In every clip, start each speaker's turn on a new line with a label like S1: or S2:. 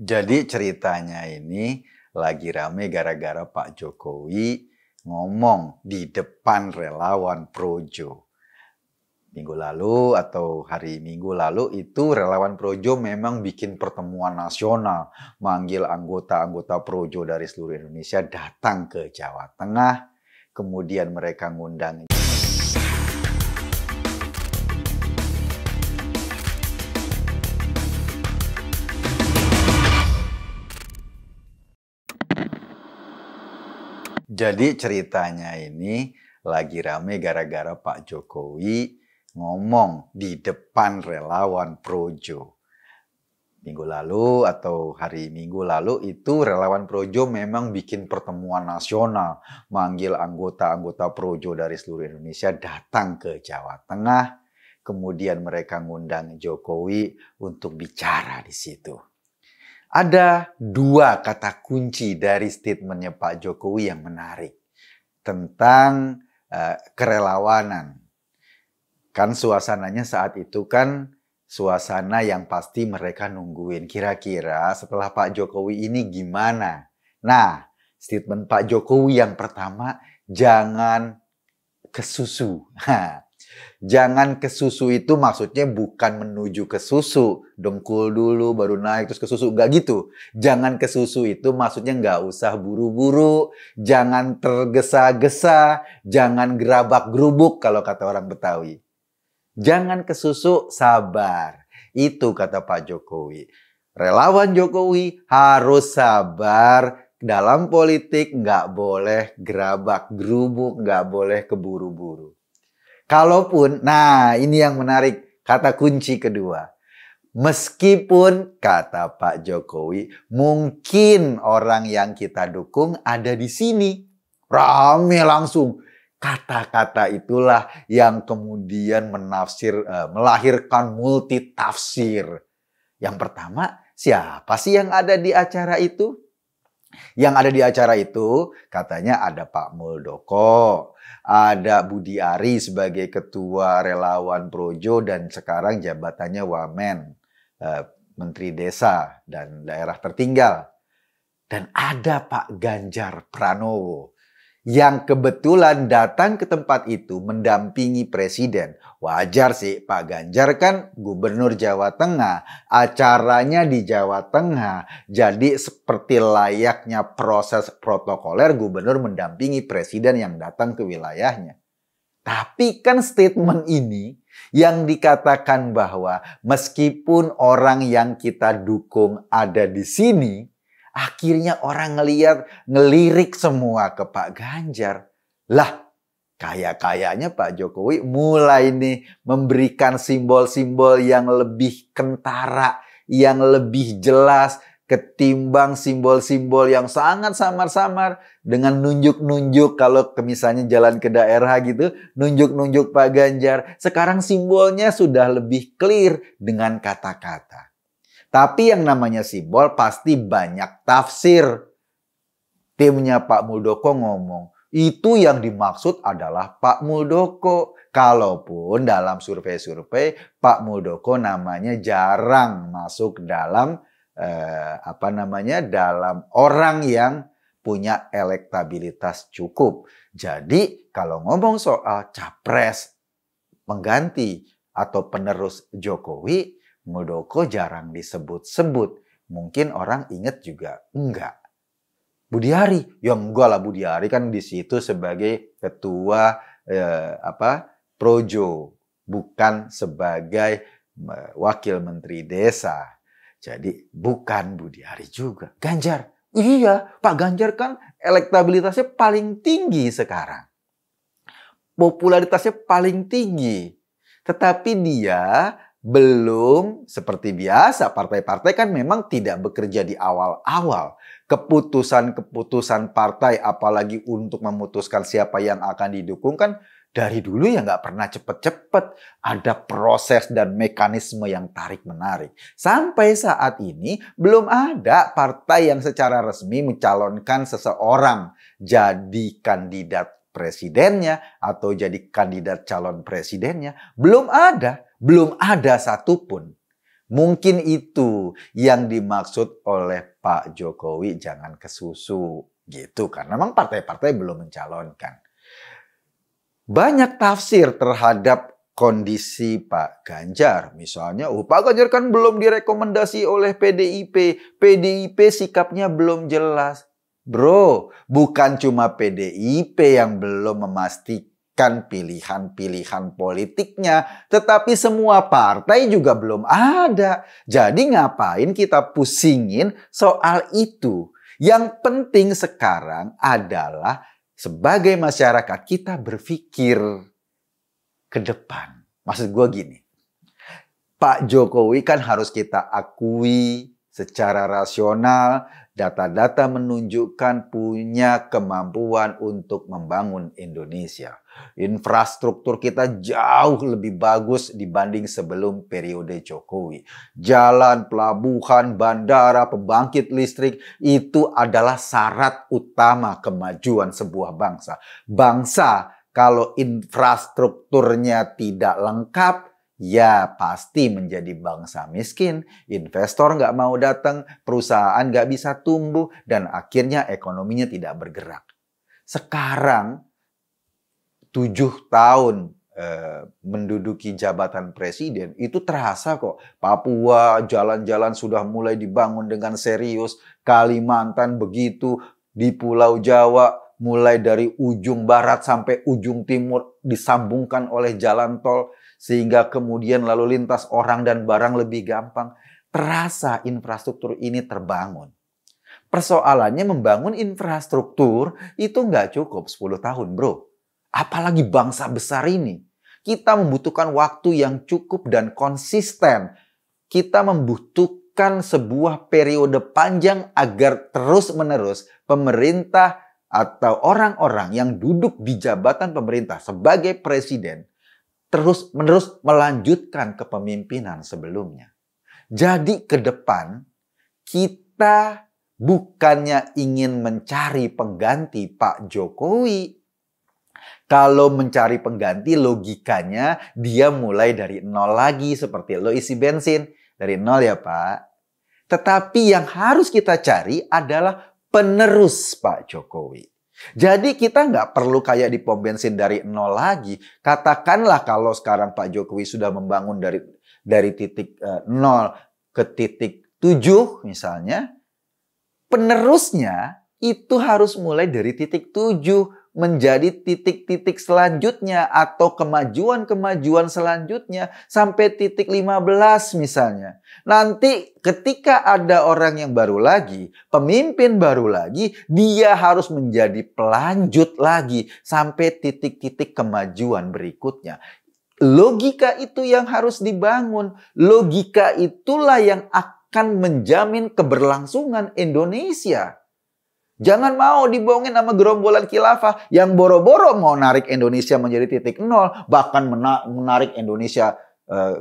S1: Jadi ceritanya ini lagi rame gara-gara Pak Jokowi ngomong di depan relawan Projo. Minggu lalu atau hari Minggu lalu itu relawan Projo memang bikin pertemuan nasional. Manggil anggota-anggota Projo dari seluruh Indonesia datang ke Jawa Tengah. Kemudian mereka ngundang. Jadi ceritanya ini lagi rame gara-gara Pak Jokowi ngomong di depan relawan Projo. Minggu lalu atau hari Minggu lalu itu relawan Projo memang bikin pertemuan nasional. Manggil anggota-anggota Projo dari seluruh Indonesia datang ke Jawa Tengah. Kemudian mereka ngundang Jokowi untuk bicara di situ. Ada dua kata kunci dari statementnya Pak Jokowi yang menarik tentang kerelawanan. Kan suasananya saat itu kan suasana yang pasti mereka nungguin. Kira-kira setelah Pak Jokowi ini gimana? Nah, statement Pak Jokowi yang pertama, jangan kesusu. Jangan ke susu itu maksudnya bukan menuju ke susu. Dengkul dulu baru naik terus ke susu. Nggak gitu. Jangan ke susu itu maksudnya nggak usah buru-buru. Jangan tergesa-gesa. Jangan gerabak-gerubuk kalau kata orang Betawi. Jangan ke susu, sabar. Itu kata Pak Jokowi. Relawan Jokowi harus sabar. Dalam politik nggak boleh gerabak-gerubuk. Nggak boleh keburu-buru. Kalaupun, nah ini yang menarik, kata kunci kedua. Meskipun, kata Pak Jokowi, mungkin orang yang kita dukung ada di sini. Rame langsung. Kata-kata itulah yang kemudian melahirkan multi tafsir. Yang pertama, siapa sih yang ada di acara itu? Yang ada di acara itu katanya ada Pak Muldoko, ada Budi Ari sebagai ketua relawan Projo dan sekarang jabatannya Wamen, Menteri Desa dan Daerah Tertinggal. Dan ada Pak Ganjar Pranowo yang kebetulan datang ke tempat itu mendampingi presiden. Wajar sih, Pak Ganjar kan gubernur Jawa Tengah. Acaranya di Jawa Tengah. Jadi seperti layaknya proses protokoler gubernur mendampingi presiden yang datang ke wilayahnya. Tapi kan statement ini yang dikatakan bahwa meskipun orang yang kita dukung ada di sini, akhirnya orang ngelirik semua ke Pak Ganjar. Lah, kayaknya Pak Jokowi mulai nih memberikan simbol-simbol yang lebih kentara, yang lebih jelas ketimbang simbol-simbol yang sangat samar-samar dengan nunjuk-nunjuk kalau misalnya jalan ke daerah gitu, nunjuk-nunjuk Pak Ganjar. Sekarang simbolnya sudah lebih clear dengan kata-kata. Tapi yang namanya simbol pasti banyak tafsir. Timnya Pak Muldoko ngomong, itu yang dimaksud adalah Pak Muldoko. Kalaupun dalam survei-survei Pak Muldoko namanya jarang masuk dalam dalam orang yang punya elektabilitas cukup. Jadi kalau ngomong soal capres pengganti atau penerus Jokowi, Muldoko jarang disebut-sebut. Mungkin orang ingat juga enggak. Budi Ari, ya enggak lah, Budi Ari kan di situ sebagai ketua Projo, bukan sebagai wakil menteri desa. Jadi bukan Budi Ari juga. Ganjar, iya, Pak Ganjar kan elektabilitasnya paling tinggi sekarang. Popularitasnya paling tinggi. Tetapi dia belum seperti biasa, partai-partai kan memang tidak bekerja di awal-awal. Keputusan-keputusan partai, apalagi untuk memutuskan siapa yang akan didukung kan dari dulu ya nggak pernah cepet-cepet. Ada proses dan mekanisme yang tarik-menarik. Sampai saat ini belum ada partai yang secara resmi mencalonkan seseorang jadi kandidat presidennya atau jadi kandidat calon presidennya. Belum ada satupun. Mungkin itu yang dimaksud oleh Pak Jokowi, jangan kesusu gitu kan. Memang partai-partai belum mencalonkan. Banyak tafsir terhadap kondisi Pak Ganjar. Misalnya, Pak Ganjar kan belum direkomendasi oleh PDIP. PDIP sikapnya belum jelas. Bro, bukan cuma PDIP yang belum memastikan pilihan-pilihan politiknya, tetapi semua partai juga belum ada. Jadi ngapain kita pusingin soal itu? Yang penting sekarang adalah sebagai masyarakat kita berpikir ke depan. Maksud gue gini, Pak Jokowi kan harus kita akui secara rasional, data-data menunjukkan punya kemampuan untuk membangun Indonesia. Infrastruktur kita jauh lebih bagus dibanding sebelum periode Jokowi. Jalan, pelabuhan, bandara, pembangkit listrik itu adalah syarat utama kemajuan sebuah bangsa. Bangsa kalau infrastrukturnya tidak lengkap, ya pasti menjadi bangsa miskin. Investor nggak mau datang, perusahaan nggak bisa tumbuh, dan akhirnya ekonominya tidak bergerak. Sekarang 7 tahun menduduki jabatan presiden, itu terasa kok. Papua jalan-jalan sudah mulai dibangun dengan serius, Kalimantan begitu, di Pulau Jawa mulai dari ujung barat sampai ujung timur disambungkan oleh jalan tol, sehingga kemudian lalu lintas orang dan barang lebih gampang. Terasa infrastruktur ini terbangun. Persoalannya membangun infrastruktur itu nggak cukup 10 tahun, bro. Apalagi bangsa besar ini. Kita membutuhkan waktu yang cukup dan konsisten. Kita membutuhkan sebuah periode panjang agar terus-menerus pemerintah atau orang-orang yang duduk di jabatan pemerintah sebagai presiden terus-menerus melanjutkan kepemimpinan sebelumnya. Jadi ke depan kita bukannya ingin mencari pengganti Pak Jokowi. Kalau mencari pengganti, logikanya dia mulai dari nol lagi, seperti lo isi bensin. Dari nol ya Pak. Tetapi yang harus kita cari adalah penerus Pak Jokowi. Jadi kita nggak perlu kayak di pom bensin dari nol lagi. Katakanlah kalau sekarang Pak Jokowi sudah membangun dari titik 0 ke titik 7 misalnya. Penerusnya itu harus mulai dari titik 7 menjadi titik-titik selanjutnya atau kemajuan-kemajuan selanjutnya sampai titik 15 misalnya. Nanti ketika ada orang yang baru lagi, pemimpin baru lagi, dia harus menjadi pelanjut lagi sampai titik-titik kemajuan berikutnya. Logika itu yang harus dibangun. Logika itulah yang akan menjamin keberlangsungan Indonesia. Jangan mau dibohongin sama gerombolan khilafah yang boro-boro mau narik Indonesia menjadi titik 0, bahkan menarik Indonesia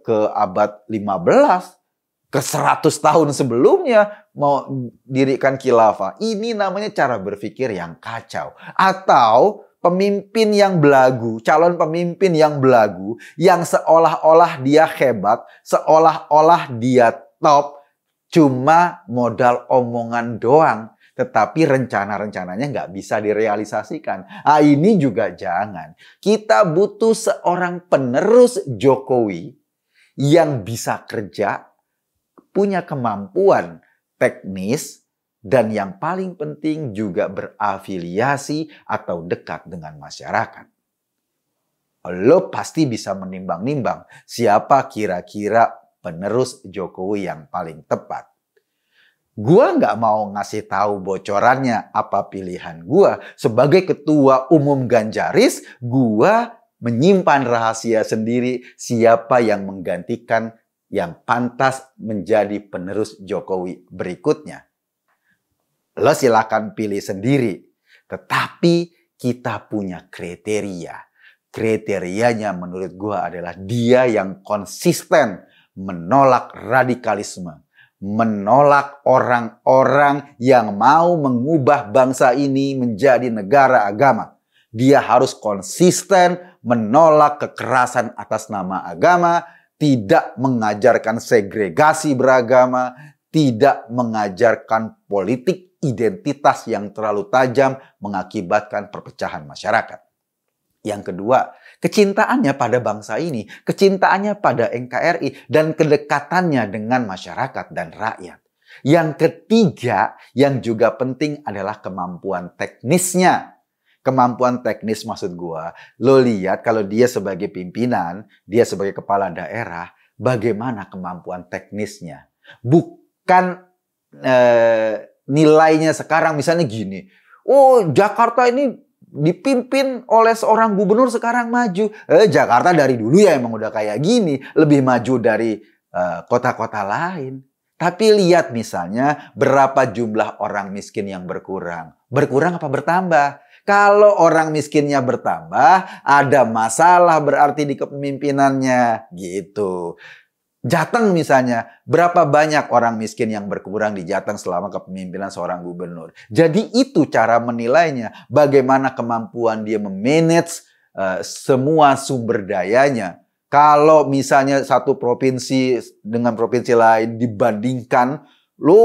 S1: ke abad 15, ke 100 tahun sebelumnya mau dirikan khilafah. Ini namanya cara berpikir yang kacau. Atau pemimpin yang belagu, calon pemimpin yang belagu, yang seolah-olah dia hebat, seolah-olah dia top, cuma modal omongan doang. Tetapi rencana-rencananya nggak bisa direalisasikan. Ini juga jangan. Kita butuh seorang penerus Jokowi yang bisa kerja, punya kemampuan teknis, dan yang paling penting juga berafiliasi atau dekat dengan masyarakat. Lo pasti bisa menimbang-nimbang siapa kira-kira penerus Jokowi yang paling tepat. Gua nggak mau ngasih tahu bocorannya apa pilihan gua. Sebagai ketua umum Ganjaris, gua menyimpan rahasia sendiri siapa yang menggantikan yang pantas menjadi penerus Jokowi berikutnya. Lo silakan pilih sendiri. Tetapi kita punya kriteria. Kriterianya menurut gua adalah dia yang konsisten menolak radikalisme. Menolak orang-orang yang mau mengubah bangsa ini menjadi negara agama. Dia harus konsisten menolak kekerasan atas nama agama, tidak mengajarkan segregasi beragama, tidak mengajarkan politik identitas yang terlalu tajam mengakibatkan perpecahan masyarakat. Yang kedua, kecintaannya pada bangsa ini, kecintaannya pada NKRI, dan kedekatannya dengan masyarakat dan rakyat. Yang ketiga, yang juga penting adalah kemampuan teknisnya. Kemampuan teknis maksud gua, lo lihat kalau dia sebagai pimpinan, dia sebagai kepala daerah, bagaimana kemampuan teknisnya. Bukan nilainya sekarang, misalnya gini, oh Jakarta ini dipimpin oleh seorang gubernur sekarang maju. Jakarta dari dulu ya emang udah kayak gini, lebih maju dari kota-kota lain. Tapi lihat misalnya berapa jumlah orang miskin yang berkurang. Berkurang apa bertambah? Kalau orang miskinnya bertambah, ada masalah berarti di kepemimpinannya gitu. Jateng misalnya, berapa banyak orang miskin yang berkurang di Jateng selama kepemimpinan seorang gubernur. Jadi itu cara menilainya, bagaimana kemampuan dia memanage semua sumber dayanya. Kalau misalnya satu provinsi dengan provinsi lain dibandingkan, lo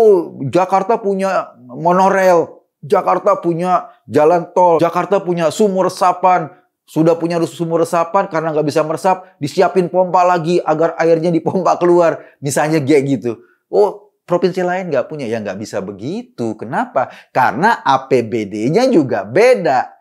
S1: Jakarta punya monorail, Jakarta punya jalan tol, Jakarta punya sumur resapan. Sudah punya sumur resapan karena nggak bisa meresap, disiapin pompa lagi agar airnya dipompa keluar. Misalnya kayak gitu. Oh, provinsi lain nggak punya. Ya nggak bisa begitu. Kenapa? Karena APBD-nya juga beda.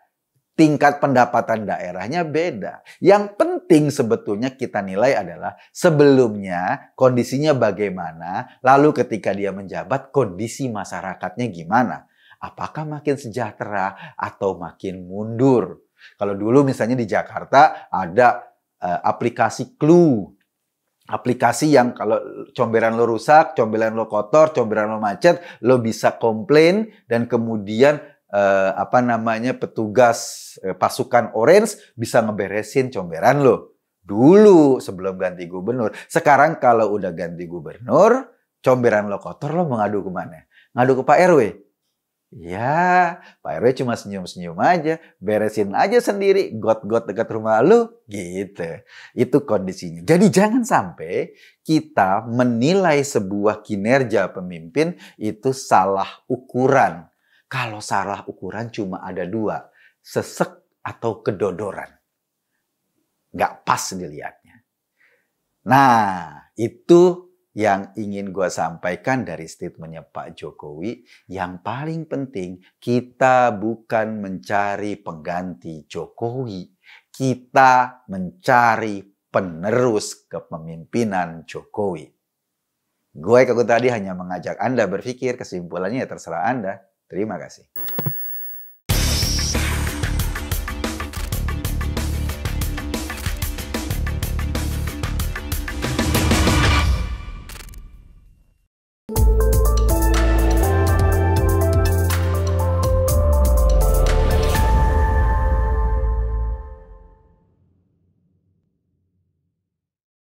S1: Tingkat pendapatan daerahnya beda. Yang penting sebetulnya kita nilai adalah sebelumnya kondisinya bagaimana, lalu ketika dia menjabat kondisi masyarakatnya gimana. Apakah makin sejahtera atau makin mundur? Kalau dulu misalnya di Jakarta ada aplikasi Clue. Aplikasi yang kalau comberan lo rusak, comberan lo kotor, comberan lo macet, lo bisa komplain dan kemudian petugas pasukan Orange bisa ngeberesin comberan lo. Dulu sebelum ganti gubernur. Sekarang kalau udah ganti gubernur, comberan lo kotor, lo mau ngadu kemana? Ngadu ke Pak RW? Ya, Pak RW cuma senyum-senyum aja, beresin aja sendiri, got-got dekat rumah lu, gitu. Itu kondisinya. Jadi jangan sampai kita menilai sebuah kinerja pemimpin itu salah ukuran. Kalau salah ukuran cuma ada dua, sesek atau kedodoran. Nggak pas dilihatnya. Nah, itu yang ingin gue sampaikan dari statementnya Pak Jokowi. Yang paling penting, kita bukan mencari pengganti Jokowi. Kita mencari penerus kepemimpinan Jokowi. Gue tadi hanya mengajak Anda berpikir, kesimpulannya ya terserah Anda. Terima kasih.